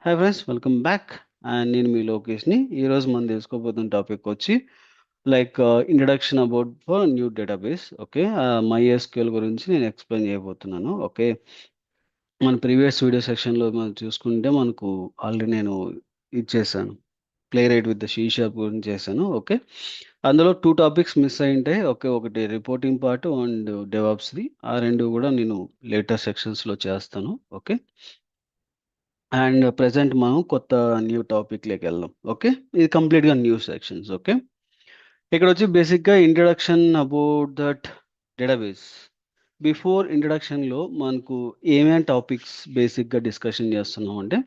Hi friends, welcome back. And నేను మీ లోకేష్ని. ఈరోజు మనం తెలుసుకోబోతున్న టాపిక్ వచ్చి introduction about for new database. Okay, MySQL గురించి నేను ఎక్స్ప్లెయిన్ చేయబోతున్నాను. ఓకే, మన ప్రీవియస్ వీడియో సెక్షన్లో మనం చూసుకుంటే మనకు ఆల్రెడీ నేను ఇది చేశాను, play right with the she shop గురించి చేశాను. ఓకే, అందులో 2 టాపిక్స్ మిస్ అయ్యింటాయి. ఓకే, ఒకటి రిపోర్టింగ్ పార్ట్ అండ్ డెవాప్స్ది. ఆ రెండు కూడా నేను లేటర్ సెక్షన్స్లో చేస్తాను. ఓకే, అండ్ ప్రెసెంట్ మనం కొత్త న్యూ టాపిక్లోకి వెళ్దాం. ఓకే, ఇది కంప్లీట్గా న్యూ సెక్షన్స్. ఓకే, ఇక్కడ వచ్చి బేసిక్గా introduction about that database. Before ఇంట్రడక్షన్లో మనకు ఏమేమి టాపిక్స్ బేసిక్గా డిస్కషన్ చేస్తున్నాం అంటే,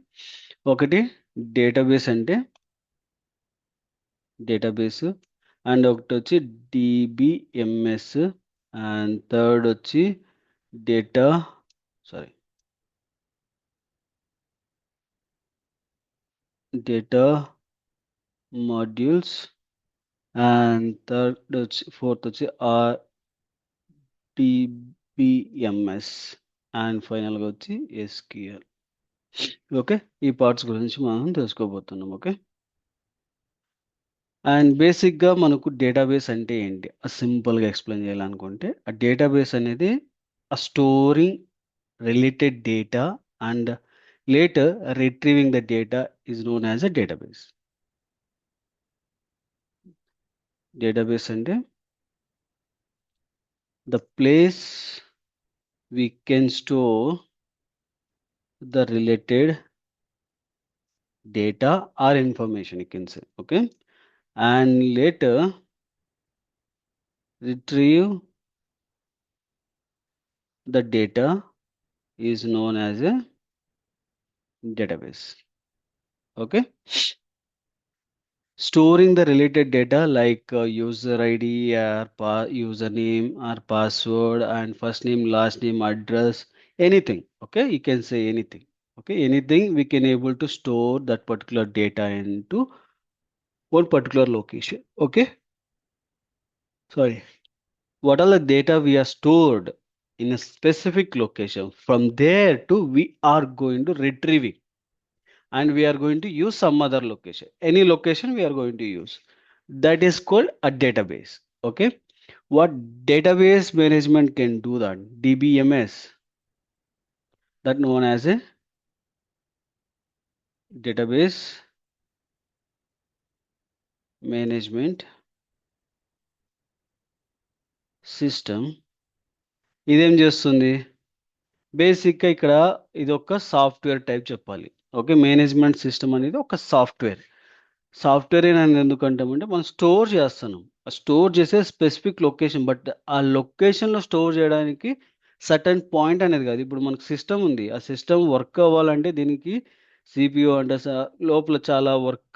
ఒకటి డేటాబేస్ అంటే డేటాబేస్, అండ్ ఒకటి వచ్చి డిబిఎంఎస్, అండ్ థర్డ్ వచ్చి data sorry data modules, and third వచ్చి ఫోర్త్ వచ్చి డిబిఎంఎస్, అండ్ ఫైనల్గా వచ్చి ఎస్క్యూఎల్. ఓకే, ఈ పార్ట్స్ గురించి మనం తెలుసుకోబోతున్నాం. ఓకే, అండ్ బేసిక్గా మనకు డేటాబేస్ అంటే ఏంటి సింపుల్గా ఎక్స్ప్లెయిన్ చేయాలనుకుంటే, ఆ డేటాబేస్ అనేది ఆ storing related data and later retrieving the data is known as a database. Database అంటే the place we can store the related data or information, you can say. Okay, and later retrieve the data is known as a database. Okay, storing the related data like user id or username or password and first name, last name, address, anything. Okay, you can say anything. Okay, anything we can able to store that particular data into one particular location. Okay, sorry, what are the data we are stored in a specific location. From there to we are going to retrieve it, and we are going to use some other location, any location we are going to use, that is called a database. Okay, what database management can do, that DBMS, that known as a database management system. ఇదేం చేస్తుంది, బేసిక్గా ఇక్కడ ఇది ఒక software type చెప్పాలి. Okay, management system అనేది ఒక software అని ఎందుకంటామంటే మనం స్టోర్ చేస్తున్నాం. ఆ స్టోర్ చేసే స్పెసిఫిక్ లొకేషన్, బట్ ఆ లొకేషన్లో స్టోర్ చేయడానికి సర్టన్ పాయింట్ అనేది కాదు. ఇప్పుడు మనకు సిస్టమ్ ఉంది, ఆ సిస్టమ్ వర్క్ అవ్వాలంటే దీనికి సిపియు అంటే లోపల చాలా వర్క్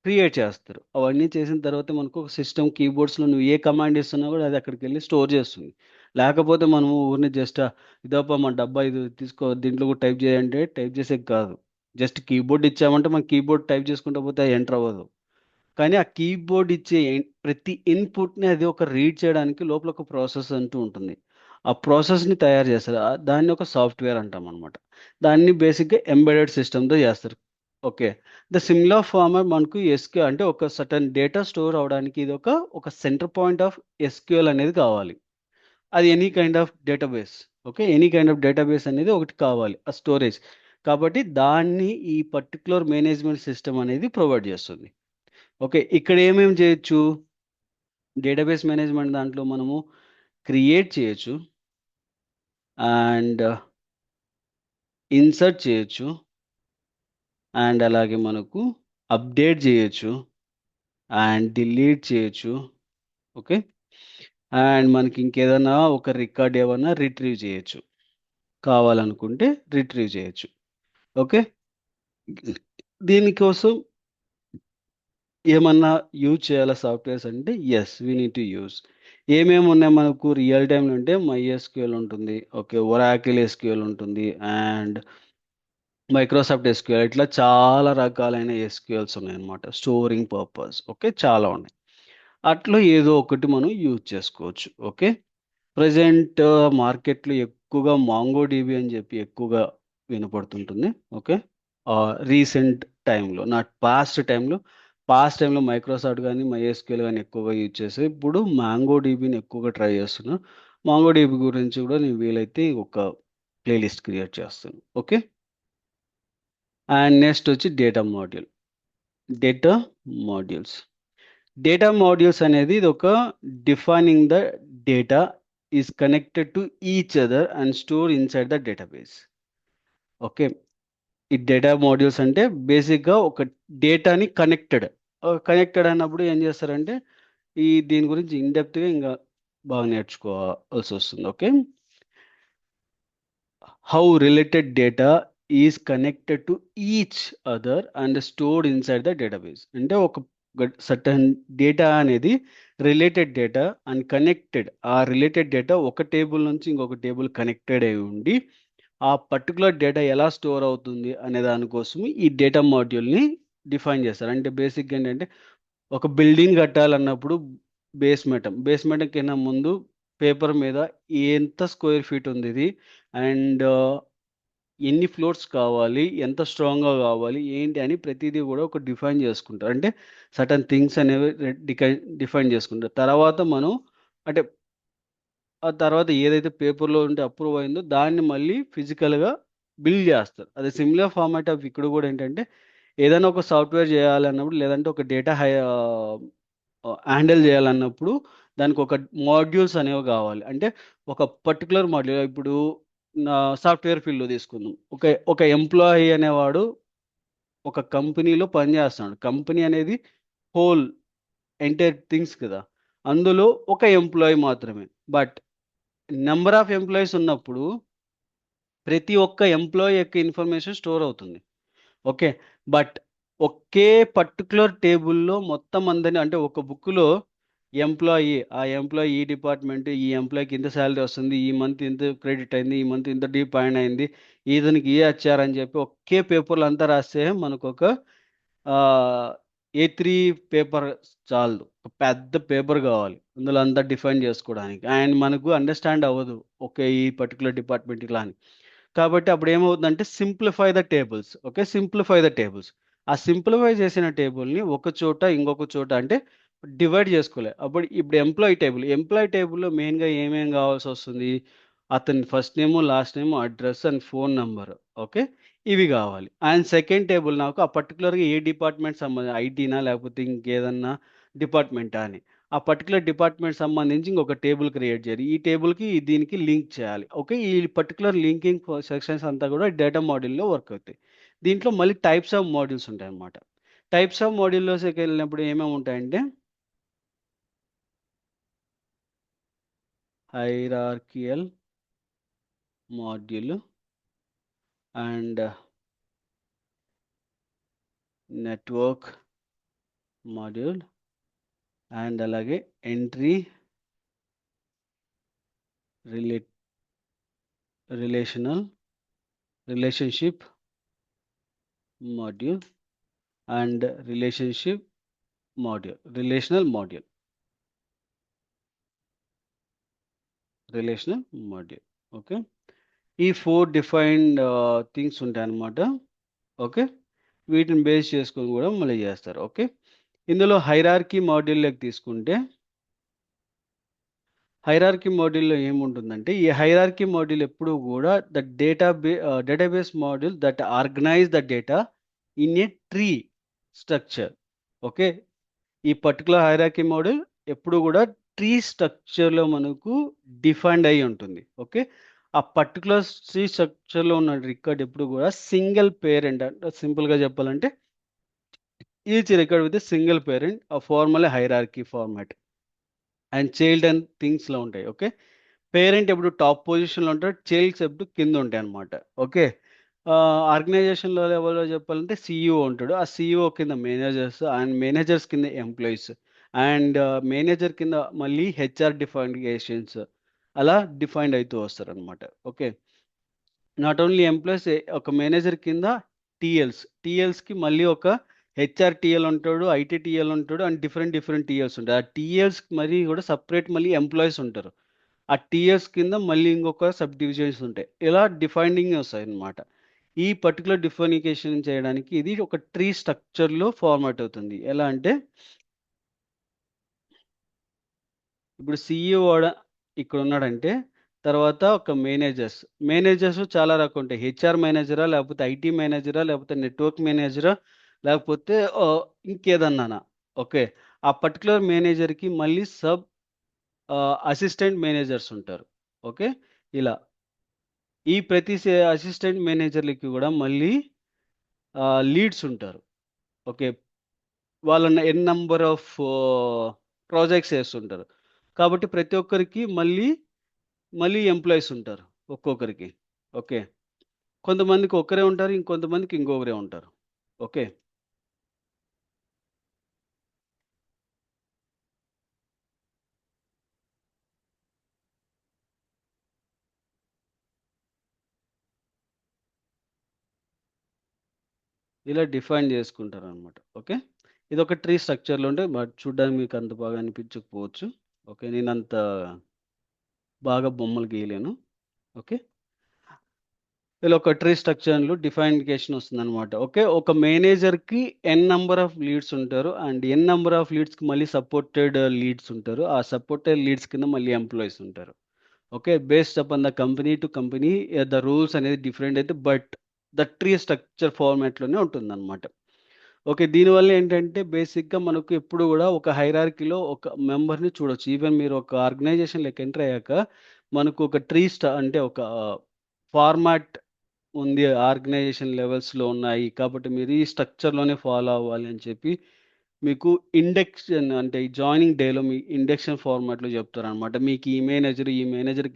క్రియేట్ చేస్తారు. అవన్నీ చేసిన తర్వాత మనకు ఒక సిస్టమ్ కీబోర్డ్స్లో నువ్వు ఏ కమాండ్ ఇస్తున్నా కూడా అది అక్కడికి వెళ్ళి స్టోర్ చేస్తుంది. లేకపోతే మనము ఊరిని జస్ట్ ఇదప్ప మన డబ్బా ఇది తీసుకో దీంట్లో కూడా టైప్ చేయంటే టైప్ చేసే కాదు. జస్ట్ కీబోర్డ్ ఇచ్చామంటే మన కీబోర్డ్ టైప్ చేసుకుంటూ పోతే ఎంటర్ అవ్వదు. కానీ ఆ కీబోర్డ్ ఇచ్చే ప్రతి ఇన్పుట్ని అది ఒక రీడ్ చేయడానికి లోపల ఒక ప్రాసెస్ అంటూ ఉంటుంది. ఆ ప్రాసెస్ని తయారు చేస్తారు. దాన్ని ఒక సాఫ్ట్వేర్ అంటాం అనమాట. దాన్ని బేసిక్గా ఎంబెడెడ్ సిస్టమ్తో చేస్తారు. ఓకే, ద సిమిలర్ ఫార్మర్ మనకు ఎస్క్యూఎల్ అంటే ఒక సర్టన్ డేటా స్టోర్ అవడానికి ఇది ఒక సెంటర్ పాయింట్ ఆఫ్ ఎస్క్యూఎల్ అనేది కావాలి. అది any kind of database. Okay, any kind of database అనేది ఒకటి కావాలి ఆ స్టోరేజ్. కాబట్టి దాన్ని ఈ పర్టికులర్ మేనేజ్మెంట్ సిస్టమ్ అనేది ప్రొవైడ్ చేస్తుంది. ఓకే, ఇక్కడ ఏమేమి చేయొచ్చు, డేటాబేస్ మేనేజ్మెంట్ దాంట్లో మనము క్రియేట్ చేయొచ్చు, అండ్ ఇన్సర్ట్ చేయొచ్చు, అండ్ అలాగే మనకు అప్డేట్ చేయొచ్చు, అండ్ డిలీట్ చేయొచ్చు. ఓకే, అండ్ మనకి ఇంకేదైనా ఒక రికార్డ్ ఏమన్నా రిట్రీవ్ చేయొచ్చు, కావాలనుకుంటే రిట్రీవ్ చేయొచ్చు. ఓకే, దీనికోసం ఏమన్నా యూజ్ చేయాలా సాఫ్ట్వేర్స్ అంటే as we need to use. ఏమేమి ఉన్నాయి మనకు రియల్ టైంలో అంటే MySQL ఉంటుంది. ఓకే, ఒరాకిల్ ఎస్క్యూఎల్ ఉంటుంది, అండ్ మైక్రోసాఫ్ట్ ఎస్క్యూఎల్, ఇట్లా చాలా రకాలైన ఎస్క్యూఎల్స్ ఉన్నాయన్నమాట స్టోరింగ్ పర్పస్. ఓకే, చాలా ఉన్నాయి. అట్లా ఏదో ఒకటి మనం యూజ్ చేసుకోవచ్చు. ఓకే, ప్రజెంట్ మార్కెట్లో ఎక్కువగా మాంగో డిబి అని చెప్పి ఎక్కువగా వినపడుతుంటుంది. ఓకే, రీసెంట్ టైంలో, నాట్ పాస్ట్ టైంలో మైక్రోసాఫ్ట్ కానీ MySQL కానీ ఎక్కువగా యూజ్ చేసి ఇప్పుడు మాంగో డీబీని ఎక్కువగా ట్రై చేస్తున్నాను. మాంగో డీబీ గురించి కూడా నేను వీలైతే ఒక ప్లేలిస్ట్ క్రియేట్ చేస్తాను. ఓకే. అండ్ నెక్స్ట్ వచ్చి డేటా మాడ్యూల్స్. డేటా మాడ్యూల్స్ అనేది ఇది ఒక defining the data is connected to each other and store inside the database. Okay. ఈ డేటా మాడ్యూల్స్ అంటే బేసిక్గా ఒక డేటాని కనెక్టెడ్ అన్నప్పుడు ఏం చేస్తారంటే దీని గురించి ఇన్డెప్త్గా ఇంకా బాగా నేర్చుకోవాల్సి వస్తుంది. Okay. How related data is connected to each other and stored inside the database. అంటే ఒక సర్టన్ డేటా అనేది రిలేటెడ్ డేటా అండ్ కనెక్టెడ్. ఆ రిలేటెడ్ డేటా ఒక టేబుల్ నుంచి ఇంకొక టేబుల్ కనెక్టెడ్ అయి ఉండి ఆ పర్టికులర్ డేటా ఎలా స్టోర్ అవుతుంది అనే దానికోసం ఈ డేటా మాడ్యూల్ని డిఫైన్ చేస్తారు. అంటే బేసిక్గా ఏంటంటే ఒక బిల్డింగ్ కట్టాలన్నప్పుడు బేస్మెంట్ కింద ముందు పేపర్ మీద ఎంత స్క్వేర్ ఫీట్ ఉంది ఇది, అండ్ ఎన్ని ఫ్లోర్స్ కావాలి, ఎంత స్ట్రాంగ్గా కావాలి ఏంటి అని ప్రతిదీ కూడా ఒక డిఫైన్ చేసుకుంటారు. అంటే సర్టన్ థింగ్స్ అనేవి డిఫైన్ చేసుకుంటారు. తర్వాత మనం అంటే ఆ తర్వాత ఏదైతే పేపర్లో ఉంటే అప్రూవ్ అయిందో దాన్ని మళ్ళీ ఫిజికల్గా బిల్డ్ చేస్తారు. అదే సిమిలర్ ఫార్మాట్ ఆఫ్ ఇక్కడ కూడా ఏంటంటే ఏదైనా ఒక సాఫ్ట్వేర్ చేయాలన్నప్పుడు లేదంటే ఒక డేటా హ్యాండిల్ చేయాలన్నప్పుడు దానికి ఒక మాడ్యూల్స్ అనేవి కావాలి. అంటే ఒక పర్టికులర్ మాడ్యూల్ ఇప్పుడు నా సాఫ్ట్వేర్ ఫీల్డ్లో తీసుకుందాం. ఒక ఎంప్లాయీ అనేవాడు ఒక కంపెనీలో పనిచేస్తున్నాడు. కంపెనీ అనేది హోల్ ఎంటైర్ థింగ్స్ కదా. అందులో ఒక ఎంప్లాయీ మాత్రమే. బట్ నెంబర్ ఆఫ్ ఎంప్లాయీస్ ఉన్నప్పుడు ప్రతి ఒక్క ఎంప్లాయీ యొక్క ఇన్ఫర్మేషన్ స్టోర్ అవుతుంది. ఓకే. బట్ ఒకే పర్టిక్యులర్ టేబుల్‌లో మొత్తం అందరిని అంటే ఒక బుక్‌లో ఆ ఎంప్లాయీ ఈ డిపార్ట్‌మెంట్, ఈ ఎంప్లాయీకి ఇంత సాలరీ వస్తుంది. ఈ మంత్ ఇంత క్రెడిట్ అయింది. ఈ మంత్ ఇంత డిపాయిండ్ అయింది. ఇతనికి ఈ హెచ్ఆర్ అని చెప్పి ఒకే పేపర్‌లో అంతా రాస్తే మనకొక ఆహ్, ఏ3 పేపర్ చాలదు. ఒక పెద్ద పేపర్ కావాలి. అందులో అంతా డిఫైన్ చేసుకోవడానికి. అండ్ మనకు అండర్‌స్టాండ్ అవ్వదు. ఓకే. ఈ పర్టిక్యులర్ డిపార్ట్‌మెంట్ ఇలా అని. కాబట్టి అప్పుడేమవుతుందంటే simplify the tables. Okay. Simplify the tables. ఆ సింప్లిఫై చేసిన టేబుల్‌ని ఒక చోట, ఇంకొక చోట అంటే డివైడ్ చేసుకోలే. ఇప్పుడు ఎంప్లాయీ టేబుల్‌లో మెయిన్‌గా ఏమేం కావాల్సొస్తుంది? అతని first name, last name, address and phone number. Okay. ఇవి కావాలి. అండ్ సెకండ్ టేబుల్ నాకు ఆ పర్టిక్యులర్‌గా ఏ డిపార్ట్‌మెంట్ ఐటీనా లేకపోతే ఇంకేదన్నా డిపార్ట్‌మెంటా అని. ఆ పర్టిక్యులర్ డిపార్ట్‌మెంట్ సంబంధించి ఇంకొక టేబుల్ క్రియేట్ చేయాలి. ఈ టేబుల్‌కి దీనికి లింక్ చేయాలి. ఓకే. ఈ పర్టిక్యులర్ లింకింగ్ సెక్షన్స్ అంతా కూడా డేటా మోడల్‌లో వర్క్ అవుతాయి. దీంట్లో మళ్ళీ టైప్స్ ఆఫ్ మోడ్యూల్స్ ఉంటాయన్నమాట. టైప్స్ ఆఫ్ మోడ్యూల్‌లోకెళ్ళినప్పుడు ఏమేమి ఉంటాయంటే hierarchical module and network module and అలాగే entry relate relationship module and relational module. Okay. ఈ 4 డిఫైన్డ్ థింగ్స్ ఉంటాయన్నమాట. ఓకే. వీటిని బేస్ చేసుకొని కూడా మళ్ళీ చేస్తారు. ఓకే. ఇందులో హైరార్కీ మాడ్యూల్‌లోకి తీసుకుంటే హైరార్కీ మాడ్యూల్‌లో ఏముంటుందంటే ఈ హైరార్కీ మాడ్యూల్ ఎప్పుడూ కూడా database module that organise the data in a tree structure. Okay. ఈ పర్టిక్యులర్ హైరార్కీ మోడల్ ఎప్పుడు కూడా ట్రీ స్ట్రక్చర్‌లో మనకు డిఫైన్డ్ అయ్యి ఉంటుంది. ఓకే. ఆ పర్టిక్యులర్ ట్రీ స్ట్రక్చర్‌లో ఉన్న రికార్డ్ ఎప్పుడు కూడా సింగిల్ పేరెంట్ అంటే సింపుల్‌గా చెప్పాలంటే each record with a single parent formal hierarchy format and child and థింగ్స్‌లో ఉంటాయి. ఓకే. పేరెంట్ ఎప్పుడు టాప్ పొజిషన్‌లో ఉంటాడు. చైల్డ్స్ ఎప్పుడు కింద ఉంటాయన్నమాట. ఓకే. ఆర్గనైజేషన్‌లో లెవెల్‌లో చెప్పాలంటే సీఈఓ ఉంటాడు. ఆ సీఈఓ కింద మేనేజర్స్ అండ్ మేనేజర్స్ కింద ఎంప్లాయీస్ అండ్ మేనేజర్ కింద మళ్ళీ హెచ్ఆర్ డిఫైన్గేషన్స్ అలా డిఫైన్డ్ అయితూ వస్తారనమాట. ఓకే. నాట్ ఓన్లీ ఎంప్లాయీస్ ఒక మేనేజర్ కింద టీఎల్స్‌కి మళ్ళీ ఒక హెచ్ఆర్ టీఎల్ ఉంటాడు. ఐటీ టీఎల్ ఉంటాడు. అండ్ డిఫరెంట్ టీఎల్స్ ఉంటాయి. ఆ టీఎల్స్‌కి మరీ కూడా సెపరేట్ మళ్ళీ ఎంప్లాయీస్ ఉంటారు. ఆ టీఎస్ కింద మళ్ళీ ఇంకొక సబ్ డివిజన్స్ ఉంటాయి. ఇలా డిఫైనింగ్ వస్తాయన్నమాట. ఈ పర్టిక్యులర్ డిఫరెన్షియేషన్ చేయడానికి ఇది ఒక ట్రీ స్ట్రక్చర్‌లో ఫార్మాట్ అవుతుంది. ఎలా అంటే ఇప్పుడు సీఈఓ ఇక్కడున్నాడంటే, తర్వాత ఒక మేనేజర్స్ చాలా రకం ఉంటాయి. హెచ్ఆర్ మేనేజరా? లేకపోతే ఐటీ మేనేజరా? లేకపోతే నెట్వర్క్ మేనేజరా? లేకపోతే ఇంకేదన్నానా? ఓకే. ఆ పర్టిక్యులర్ మేనేజర్‌కి మళ్ళీ అసిస్టెంట్ మేనేజర్స్ ఉంటారు. ఓకే. ఇలా. ఈ ప్రతి అసిస్టెంట్ మేనేజర్‌లకి గూడా మళ్ళీ లీడ్స్ ఉంటారు. ఓకే. వాళ్ళని ఎన్ నంబర్ ఆఫ్ ప్రాజెక్ట్స్ చేస్తుంటారు. కాబట్టి ప్రతి ఒక్కరికి మళ్ళీ ఎంప్లాయీస్ ఉంటారు. ఒక్కొక్కరికి. ఓకే. కొంతమందికి ఒక్కరే ఉంటారు. ఇంకొంతమందికి ఇంకొకరే ఉంటారు. ఓకే. ఇలా డిఫైన్ చేసుకుంటారనమాట. ఓకే. ఇదొక ట్రీ స్ట్రక్చర్‌లో ఉంటే బట్ చూడ్డానికి మీకు అంత బాగా అనిపించకపోవచ్చు. ఓకే. నేనంత బాగా బొమ్మలు గీయలేను. ఓకే. ఇలా ఒక ట్రీ స్ట్రక్చర్‌లో డిఫరెంటియేషన్ వస్తుందనమాట. ఓకే. ఒక మేనేజర్‌కి ఎన్ నంబర్ ఆఫ్ లీడ్స్ ఉంటారు. అండ్ ఎన్ నంబర్ ఆఫ్ లీడ్స్‌కి మళ్ళీ సపోర్టెడ్ లీడ్స్ ఉంటారు. ఆ సపోర్టెడ్ లీడ్స్ కింద మళ్ళీ ఎంప్లాయీస్ ఉంటారు. Okay. Based upon the company to company the rules అనేది డిఫరెంట్ అయితే బట్ ద ట్రీ స్ట్రక్చర్ ఫార్మాట్‌లోనే ఉంటుందనమాట. ఓకే. దీనివల్ల ఏంటంటే బేసిక్‌గా మనకు ఎప్పుడు గూడా ఒక హైరార్కీలో ఒక మెంబర్‌ని చూడొచ్చు. ఈవెన్ మీరు ఒక ఆర్గనైజేషన్‌లోకి ఎంటర్ అయ్యాక మనకు ఒక ట్రీ అంటే ఒక ఫార్మాట్ ఉంది. ఆర్గనైజేషన్ లెవెల్స్‌లో ఉన్నాయి. కాబట్టి మీరు ఈ స్ట్రక్చర్‌లోనే ఫాలో అవ్వాలి అని చెప్పి మీకు ఇండక్షన్ అంటే ఈ జాయినింగ్ డేలో మీ ఇండక్షన్ ఫార్మాట్‌లో చెప్తారనమాట. మీకు ఈ మేనేజర్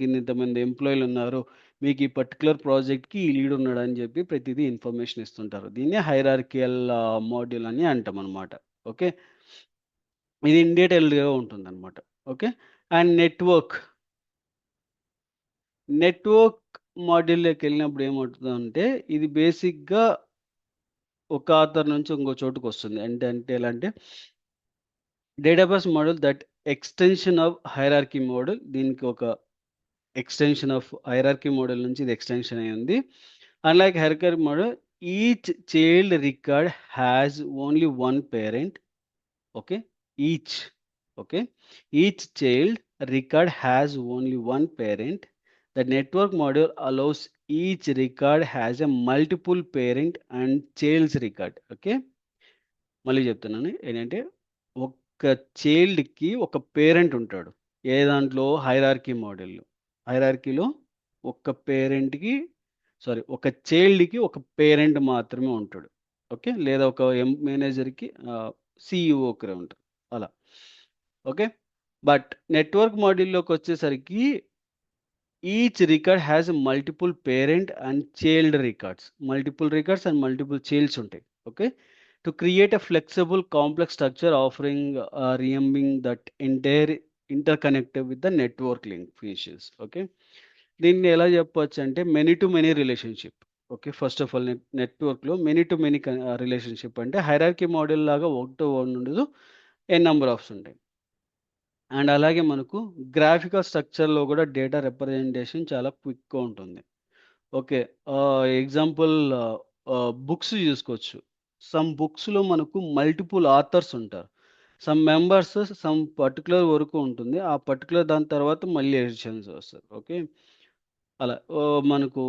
కింద ఇంతమంది ఎంప్లాయీలున్నారు. మీకు ఈ పర్టిక్యులర్ ప్రాజెక్ట్‌కి ఈ లీడ్ ఉన్నాడని చెప్పి ప్రతిదీ ఇన్ఫర్మేషన్ ఇస్తుంటారు. దీన్నే హైరార్కియల్ మోడ్యూల్ అని అంటామనమాట. ఓకే. ఇది ఇన్ డీటెయిల్డ్‌గా ఉంటుందనమాట. ఓకే. అండ్ నెట్వర్క్ మాడ్యూల్‌లోకెళ్ళినప్పుడు ఏమవుతుందంటే ఇది బేసిక్‌గా ఒక ఆథర్ నుంచి ఇంకో చోటుకొస్తుంది. అంటే ఎలా అంటే database model that extension of hierarchy model. దీనికి ఒక ఎక్స్‌టెన్షన్ ఆఫ్ హైరార్కీ మోడల్ నుంచి ఇది ఎక్స్‌టెన్షన్ అయ్యింది. Unlike hierarchy model each child record has only one parent. Okay. Each okay. Each child record has only one parent. The network model allows each record has a multiple parent and child's record. Okay. మళ్ళీ చెప్తున్నాను. ఏంటంటే ఒక చైల్డ్‌కి ఒక parent ఉంటాడు. ఏ దాంట్లో hierarchy మోడల్‌లో. హైరార్కీలో ఒక పేరెంట్‌కి ఒక చైల్డ్‌కి ఒక పేరెంట్ మాత్రమే ఉంటాడు. ఓకే. లేదా ఒక మేనేజర్‌కి సీఈఓ ఒకరే ఉంటారు. అలా. ఓకే. బట్ నెట్వర్క్ మాడ్యూల్‌లోకొచ్చేసరికి each record has multiple parent and child records. Multiple records and multiple childs ఉంటాయి. Okay. To create a flexible complex structure offering రీఎంబింగ్ that interconnected with the network link features. Okay. దీన్ని ఎలా చెప్పొచ్చంటే many to many relationship. Okay. First of all నెట్వర్క్‌లో many to many relationship అంటే hierarchy model లాగా ఒకటో ఉండదు. ఎన్ నంబర్ ఆఫ్స్ ఉంటాయి. అండ్ అలాగే మనకు గ్రాఫికల్ స్ట్రక్చర్‌లో గూడా డేటా రిప్రజెంటేషన్ చాలా క్విక్‌గా ఉంటుంది. ఓకే. ఎగ్జాంపుల్ బుక్స్ జూసుకోవచ్చు. సమ్ బుక్స్‌లో మనకు మల్టిపుల్ ఆథర్స్ ఉంటారు. సమ్ మెంబర్స్ సమ్ పర్టిక్యులర్ వరకు ఉంటుంది. ఆ పర్టిక్యులర్ దాని తర్వాత మళ్ళీ ఎడిషన్స్ వస్తది. ఓకే. అలా మనకు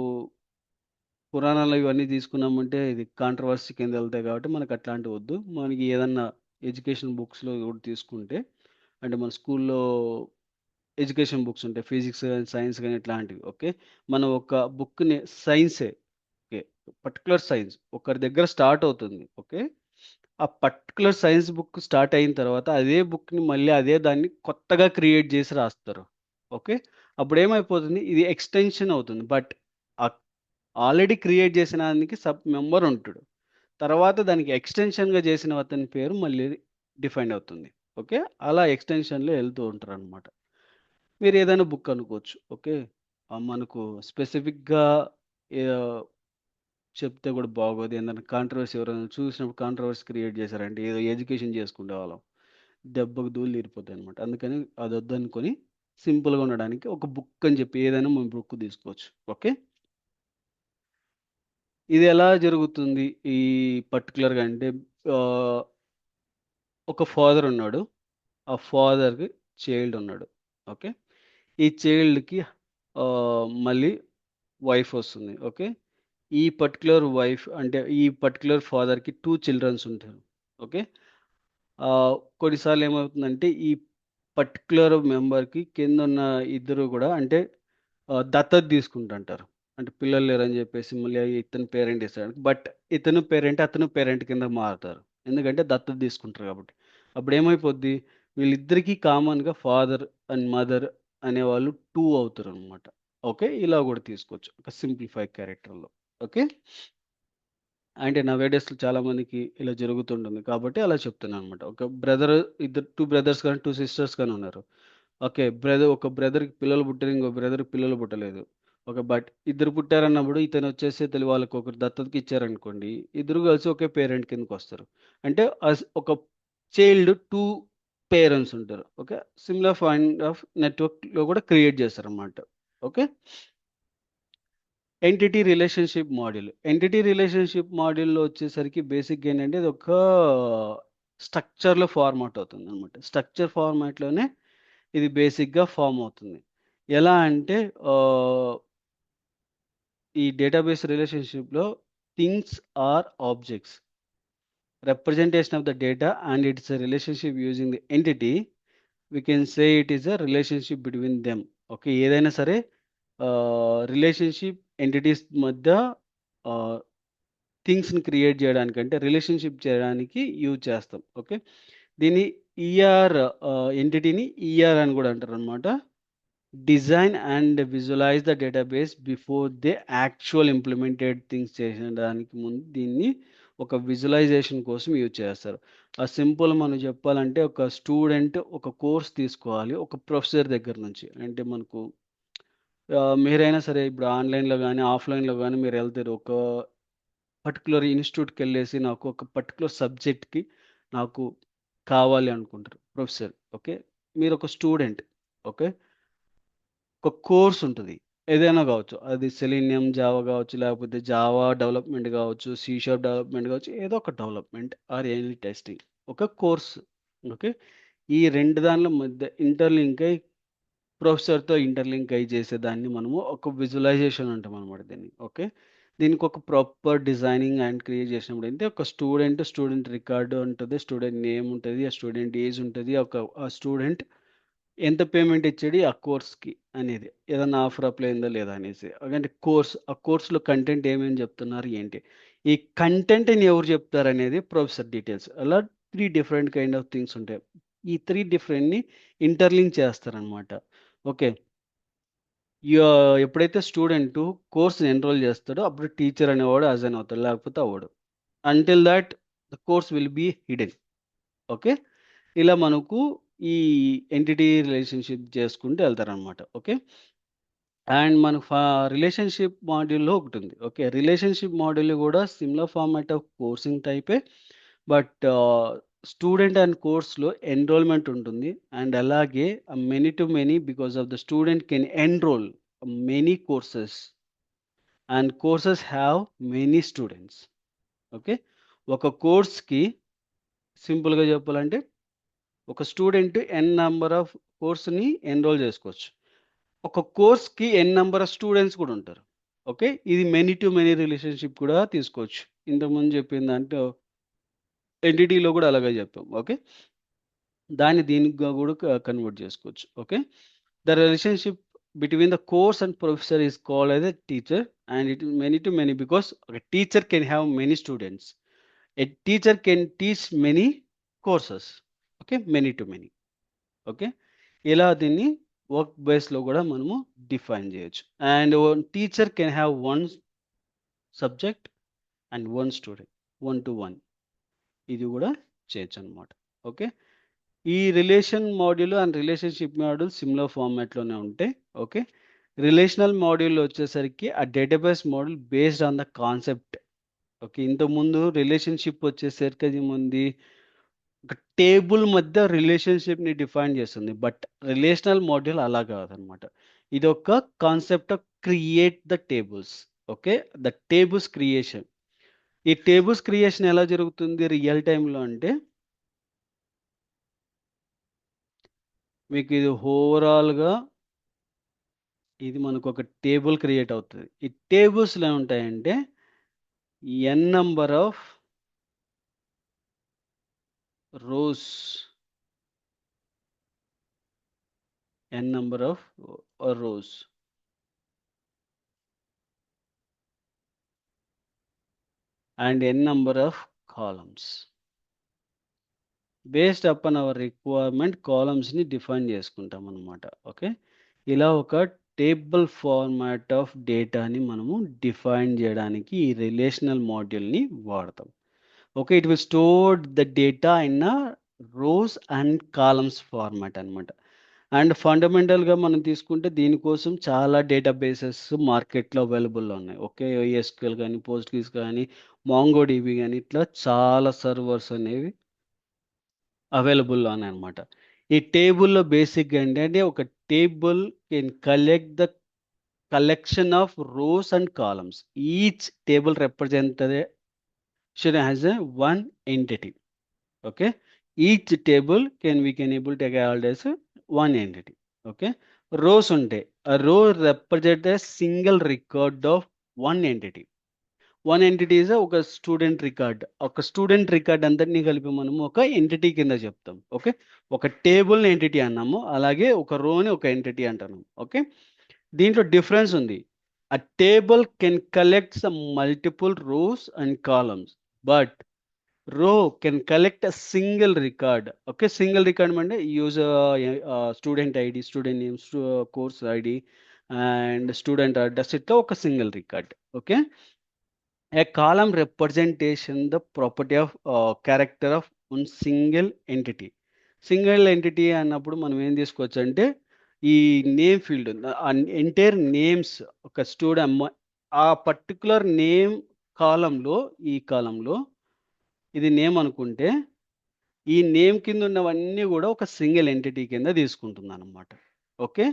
పురాణాలు ఇవన్నీ తీసుకున్నామంటే ఇది కాంట్రోవర్సీ కింద ఎళ్తాయి కాబట్టి మనకు అట్లాంటివి వద్దు. మనకి ఏదన్నా ఎడ్యుకేషన్ బుక్స్‌లో కూడా తీసుకుంటే అంటే మన స్కూల్లో ఎడ్యుకేషన్ బుక్స్ ఉంటాయి. ఫిజిక్స్ గాని, సైన్స్ గాని ఇట్లాంటివి. ఓకే. మనం ఒక బుక్‌ని సైన్సే ఓకే. పర్టిక్యులర్ సైన్స్ ఒకరి దగ్గర స్టార్ట్ అవుతుంది. ఓకే. ఆ పర్టిక్యులర్ సైన్స్ బుక్ స్టార్ట్ అయిన తర్వాత అదే బుక్‌ని మళ్ళీ అదే దాన్ని కొత్తగా క్రియేట్ చేసి రాస్తారు. ఓకే. అప్పుడేమైపోతుంది ఇది ఎక్స్‌టెన్షన్ అవుతుంది. బట్ ఆహ్, ఆల్రెడీ క్రియేట్ చేసిన దానికి సబ్ మెంబర్ ఉంటాడు. తర్వాత దానికి ఎక్స్‌టెన్షన్‌గా చేసిన అతని పేరు మళ్ళీ డిఫైన్ అవుతుంది. ఓకే. అలా ఎక్స్‌టెన్షన్‌లో ఎళ్తూ ఉంటారనమాట. మీరేదైనా బుక్ అనుకోవచ్చు. ఓకే. మనకు స్పెసిఫిక్‌గా యాహ్, చెప్తే గూడా బాగోదు. ఏందంటే కాంట్రోవర్సీ ఎవరైనా చూసినప్పుడు కాంట్రోవర్సీ క్రియేట్ చేశారంటే ఏదో ఎడ్యుకేషన్ చేసుకునేవాళ్ళం. దెబ్బకు దూళిరిపోతాయనమాట. అందుకని అదొద్దనుకొని సింపుల్‌గా ఉండడానికి ఒక బుక్ అని చెప్పి ఏదైనా మనం బుక్ తీసుకోవచ్చు. ఓకే. ఇది ఎలా జరుగుతుంది ఈ పర్టికులర్గా అంటే ఒక ఫాదర్ ఉన్నాడు, ఆ ఫాదర్కి చైల్డ్ ఉన్నాడు. ఓకే, ఈ చైల్డ్కి మళ్ళీ వైఫ్ వస్తుంది. ఓకే, ఈ పర్టికులర్ వైఫ్ అంటే ఈ పర్టికులర్ ఫాదర్కి 2 చిల్డ్రన్స్ ఉంటారు. ఓకే, కొన్నిసార్లు ఏమవుతుందంటే ఈ పర్టికులర్ మెంబర్కి కింద ఉన్న ఇద్దరు కూడా అంటే దత్తత తీసుకుంటుంటారు. అంటే పిల్లలు లేరని చెప్పేసి మళ్ళీ ఇతను పేరెంట్ ఇస్తాడు, బట్ ఇతను పేరెంట్ అతను పేరెంట్ కింద మారుతారు, ఎందుకంటే దత్తత తీసుకుంటారు కాబట్టి. అప్పుడు ఏమైపోద్ది, వీళ్ళిద్దరికీ కామన్గా ఫాదర్ అండ్ మదర్ అనేవాళ్ళు 2 అవుతారు అనమాట. ఓకే, ఇలా కూడా తీసుకోవచ్చు ఒక సింప్లిఫై క్యారెక్టర్లో. ఓకే, అంటే నవేడేస్‌లో చాలా మందికి ఇలా జరుగుతుంటుంది. కాబట్టి అలా చెప్తున్నాననమాట. ఒక బ్రదర్, ఇద్దరు 2 బ్రదర్స్ గాని, 2 సిస్టర్స్ గాని ఉన్నారు. ఓకే, ఒక బ్రదర్‌కి పిల్లలు పుట్టారు. ఇంకో బ్రదర్‌కి పిల్లలు పుట్టలేదు. ఓకే, బట్ ఇద్దరు పుట్టారన్నప్పుడు ఇతనొచ్చేసి వాళ్ళకొకరు దత్తతకి ఇచ్చారనుకోండి. ఇద్దరు కలిసి ఒకే పేరెంట్ కిందకొస్తారు. అంటే ఒక చైల్డ్ 2 పేరెంట్స్ ఉంటారు. ఓకే, సిమిలర్ కైండ్ ఆఫ్ నెట్వర్క్‌లో కూడా క్రియేట్ చేస్తారనమాట. ఓకే. ఎంటిటీ రిలేషన్షిప్ మాడ్యూల్‌లో వచ్చేసరికి బేసిక్‌గా ఏంటంటే ఇది ఒక స్ట్రక్చర్‌లో ఫార్మాట్ అవుతుందనమాట. స్ట్రక్చర్ ఫార్మాట్‌లోనే ఇది బేసిక్‌గా ఫార్మ్ అవుతుంది. ఎలా అంటే ఆహ్, ఈ డేటాబేస్ రిలేషన్‌షిప్‌లో things are objects. Representation of the data and it's a relationship using the entity. We can say it is a relationship between them. Okay, ఏదైనా సరే రిలేషన్‌షిప్ ఎంటిటీస్ మధ్య ఆహ్, థింగ్స్‌ని క్రియేట్ చేయడానికంటే రిలేషన్‌షిప్ చేయడానికి యూజ్ చేస్తాం. ఓకే, దీన్ని ఈఆర్ ఎంటిటీని ఈఆర్ అని కూడా అంటారనమాట. Design and visualize the database before they actual implemented things చేసడానికి ముందు దీన్ని ఒక విజువలైజేషన్ కోసం యూజ్ చేస్తారు. ఆ సింపుల్ మనం చెప్పాలంటే ఒక స్టూడెంట్ ఒక కోర్స్ తీసుకోవాలి ఒక ప్రొఫెసర్ దగ్గర నుంచి. అంటే మనకు మీరైనా సరే ఇప్పుడు ఆన్‌లైన్‌లో గానీ, ఆఫ్‌లైన్‌లో గానీ మీరెళ్తారు. ఒక పర్టిక్యులర్ ఇన్‌స్టిట్యూట్‌కెళ్ళేసి నాకు ఒక పర్టిక్యులర్ సబ్జెక్ట్‌కి నాకు కావాలి అనుకుంటారు ప్రొఫెసర్. ఓకే, మీరొక స్టూడెంట్. ఓకే, ఒక కోర్స్ ఉంటది. ఏదైనా గావచ్చు. అది సెలీనియం, జావా గావచ్చు, లేకపోతే జావా డెవలప్‌మెంట్ గావచ్చు, సి షార్ప్ డెవలప్‌మెంట్ గావచ్చు, ఏదో ఒక డెవలప్‌మెంట్ ఆర్ ఎనీ టెస్టింగ్. ఒక కోర్స్. ఓకే, ఈ 2 దాన్ల మధ్య ఇంటర్‌లింక్ అయ్యి ప్రొఫెసర్‌తో ఇంటర్‌లింక్ అయ్యి చేసేదాన్ని మనము ఒక విజువలైజేషన్ అంటామనమాట దీన్ని. ఓకే, దీనికొక ప్రాపర్ డిజైనింగ్ అండ్ క్రియేట్ చేసినప్పుడు అంటే ఒక స్టూడెంట్ రికార్డ్ ఉంటది. స్టూడెంట్ నేమ్ ఉంటది. ఆ స్టూడెంట్ ఏజ్ ఉంటది. ఆ స్టూడెంట్ ఎంత పేమెంట్ ఇచ్చాడు ఆ కోర్స్‌కి అనేది. ఏదన్నా ఆఫర్ అప్లై అయిందా లేదా అనేసి. అంటే ఆ కోర్స్‌లో కంటెంట్ ఏమేమి చెప్తున్నారు ఏంటి? ఈ కంటెంట్‌ని ఎవరు చెప్తారనేది ప్రొఫెసర్ డీటెయిల్స్. అలా 3 డిఫరెంట్ కైండ్ ఆఫ్ థింగ్స్ ఉంటాయి. ఈ 3 డిఫరెంట్‌ని ఇంటర్‌లింక్ చేస్తారనమాట. ఓకే, ఎప్పుడైతే స్టూడెంటు కోర్స్‌ని ఎన్రోల్ చేస్తాడో అప్పుడు టీచర్ అనేవాడు అసైన్ అవుతాడు. లేకపోతే అవ్వడు. Until that the course will be hidden. Okay, ఇలా మనకు ఈ ఎంటిటీ రిలేషన్‌షిప్ చేసుకుంటూ ఎళ్తారనమాట. ఓకే, అండ్ మనకు రిలేషన్‌షిప్ మాడ్యూల్‌లో ఒకటుంది. ఓకే, రిలేషన్‌షిప్ మాడ్యూల్ గూడా సిమిలర్ ఫార్మాట్ ఆఫ్ కోర్సింగ్ టైపే. బట్ స్టూడెంట్ అండ్ కోర్స్‌లో ఎన్రోల్‌మెంట్ ఉంటుంది. అండ్ అలాగే many to many because of the student can enrol many courses and courses have many students. Okay, ఒక కోర్స్‌కి సింపుల్‌గా చెప్పాలంటే ఒక స్టూడెంట్ ఎన్ నంబర్ ఆఫ్ కోర్స్‌ని ఎన్రోల్ చేసుకోవచ్చు. ఒక కోర్స్‌కి ఎన్ నంబర్ ఆఫ్ స్టూడెంట్స్ కూడా ఉంటారు. ఓకే, ఇది మెనీ టు మెనీ రిలేషన్‌షిప్ కూడా తీసుకోవచ్చు. ఇంతకుముందు చెప్పిన దాంట్లో ఎంటిటీలో కూడా అలాగే చెప్పాం. ఓకే, దాన్ని దీనిగా కూడా కన్వర్ట్ చేసుకోవచ్చు. Okay, the relationship between the course and professor is called as a teacher and it many to many because a teacher can have many students. A teacher can teach many courses. Okay, many to many. Okay, ఇలా దీన్ని work బేస్‌లో గూడా మనము define జేయొచ్చు. And one teacher can have 1 subject and 1 student. 1-1 ఇది గూడా చేయొచ్చనమాట. Okay, ఈ relation module and relationship module similar ఫార్మాట్‌లోనే ఉంటాయి. ఓకే, రిలేషనల్ మాడ్యూల్ వచ్చేసరికి ఆ database model based on the concept. Okay, ఇంతకుముందు రిలేషన్‌షిప్ వచ్చేసరికి అది ఏముంది, ఒక టేబుల్ మధ్య రిలేషన్‌షిప్‌ని డిఫైన్ చేస్తుంది. బట్ రిలేషనల్ మాడ్యూల్ అలా కాదనమాట. ఇదొక concept of create the tables. Okay, the tables creation. ఈ టేబుల్స్ క్రియేషన్ ఎలా జరుగుతుంది రియల్ టైంలో అంటే, మీకు ఇది ఓవరాల్గా ఇది మనకు ఒక టేబుల్ క్రియేట్ అవుతుంది. ఈ టేబుల్స్లో ఏముంటాయంటే N number of rows, N number of rows and N number of columns. Based upon our requirement కాలమ్స్ని డిఫైన్ చేసుకుంటాం అనమాట. ఓకే, ఇలా ఒక టేబుల్ ఫార్మాట్ ఆఫ్ డేటాని మనము డిఫైన్ చేయడానికి ఈ రిలేషనల్ మాడ్యూల్ని వాడతాం. Okay, it will store the data in a rows and columns format అనమాట. అండ్ ఫండమెంటల్గా మనం తీసుకుంటే దీనికోసం చాలా డేటాబేసెస్ మార్కెట్లో అవైలబుల్లో ఉన్నాయి. ఓకే, ఎస్క్యూఎల్ కానీ, పోస్ట్గ్రెస్ కానీ, మాంగోడిబి కానీ, ఇట్లా చాలా సర్వర్స్ అనేవి అవైలబుల్లో ఉన్నాయన్నమాట. ఈ టేబుల్లో బేసిక్గా ఏంటంటే ఒక table can collect the collection of rows and columns. Each table representation has a one entity. Okay, each table we can able to call as one entity. Okay, rows ఉంటే a row represent a single record of one entity. One entity is ఒక student record. ఒక student record అందరినీ కలిపి మనము ఒక entity కింద చెప్తాం. Okay, ఒక టేబుల్ని ఎంటిటీ అన్నాము, అలాగే ఒక రోని ఒక ఎంటిటీ అంటున్నాము. ఓకే, దీంట్లో డిఫరెన్స్ ఉంది. A table can collect some multiple rows and columns, but row can collect a single record. Okay, single record అంటే use student ID, student name, course ID and student address, ఇట్లా ఒక single record. Okay, a column representation the property of character of one single entity. Single entity అన్నప్పుడు మనం ఏం తీసుకోవచ్చు అంటే ఈ name field entire names, ఒక స్టూడెంట్ ఆ పర్టికులర్ నేమ్ కాలంలో, ఈ కాలంలో ఇది నేమ్ అనుకుంటే ఈ నేమ్ కింద ఉన్నవన్నీ కూడా ఒక సింగిల్ ఎంటిటీ కింద తీసుకుంటుంది అనమాట. ఓకే,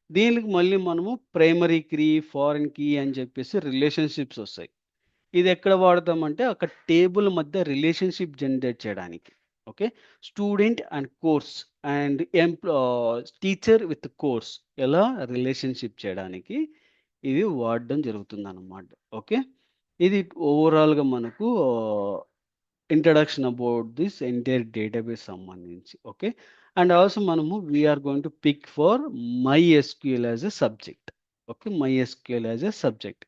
దీనికి మళ్ళీ మనము ప్రైమరీ కీ, ఫారెన్ కీ అని చెప్పేసి రిలేషన్షిప్స్ వస్తాయి. ఇది ఎక్కడ వాడతామంటే ఒక టేబుల్ మధ్య రిలేషన్షిప్ జనరేట్ చేయడానికి. Okay, student and course and teacher with course ఎలా రిలేషన్షిప్ చేయడానికి ఇవి వాడడం జరుగుతుంది అన్నమాట. ఓకే, ఇది ఓవరాల్గా మనకు introduction about this entire database సంబంధించి. ఓకే, అండ్ ఆల్సో మనము we're going to pick for MySQL as a subject. Okay, MySQL as a subject.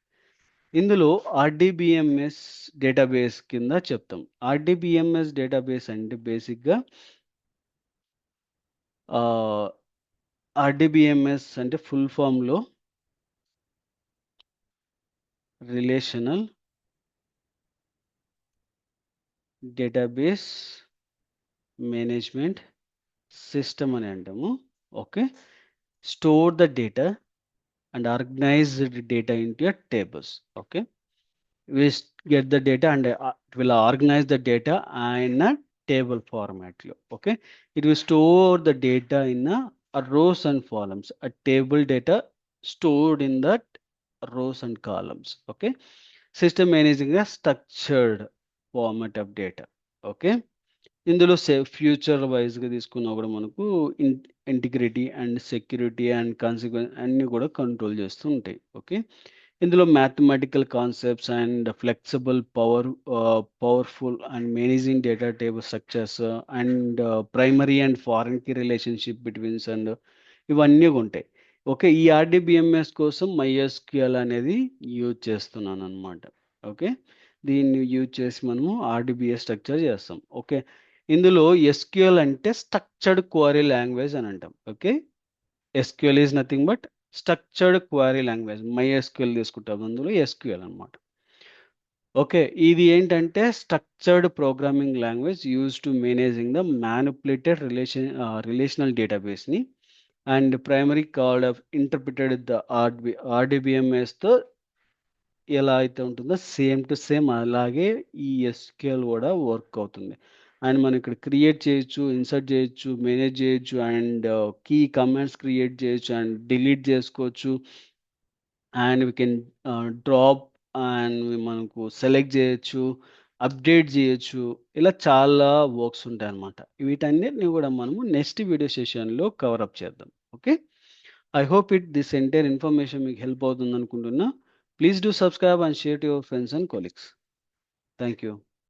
ఇందులో ఆర్డిబిఎంఎస్ డేటాబేస్ కింద చెప్తాం. ఆర్డిబిఎంఎస్ డేటాబేస్ అంటే బేసిక్గా ఆర్డిబిఎంఎస్ అంటే ఫుల్ ఫామ్లో రిలేషనల్ డేటాబేస్ మేనేజ్మెంట్ సిస్టమ్ అని అంటాము. Okay, store the data and organise the data into your tables. Okay, we get the data and it will organize the data in a table format. Okay, it will store the data in a rows and columns, a table data stored in that rows and columns. Okay, system managing a structured format of data. Okay, ఇందులో future వైజ్గా తీసుకున్నా కూడా మనకు integrity and security and consequence అన్నీ కూడా control చేస్తూ ఉంటాయి. Okay, ఇందులో mathematical concepts and flexible powerful and managing data table structures and primary and foreign key relationship betweens and ఇవన్నీ ఉంటాయి. ఓకే, ఈ ఆర్డిబిఎంఎస్ కోసం MySQL అనేది యూజ్ చేస్తున్నాను అనమాట. ఓకే, దీన్ని యూజ్ చేసి మనము ఆర్డిబిఎస్ స్ట్రక్చర్ చేస్తాం. ఓకే, ఇందులో SQL అంటే స్ట్రక్చర్డ్ క్వరీ లాంగ్వేజ్ అని అంటాం. Okay, SQL is nothing but structured query language. MySQL తీసుకుంటాం, అందులో SQL అనమాట. ఓకే, ఇది ఏంటంటే structured programming language use to managing the manipulated relational డేటాబేస్ని and primary called of interpreted the ఆర్డిబిఎంఎస్తో ఎలా అయితే ఉంటుందో సేమ్ టు సేమ్ అలాగే ఈ SQL కూడా వర్క్ అవుతుంది. అండ్ మనం ఇక్కడ క్రియేట్ చేయొచ్చు, ఇన్సర్ట్ చేయొచ్చు, మేనేజ్ చేయొచ్చు అండ్ కీ కమాండ్స్ క్రియేట్ చేయొచ్చు అండ్ డిలీట్ చేసుకోవచ్చు and we can drop and మనకు సెలెక్ట్ చేయొచ్చు, అప్డేట్ చేయొచ్చు. ఇలా చాలా వర్క్స్ ఉంటాయన్నమాట. వీటన్నిటిని కూడా మనము నెక్స్ట్ వీడియో సెషన్లో కవర్ అప్ చేద్దాం. Okay, I hope this entire information మీకు హెల్ప్ అవుతుంది అనుకుంటున్నా. Please do subscribe and share to your friends and colleagues. Thank you.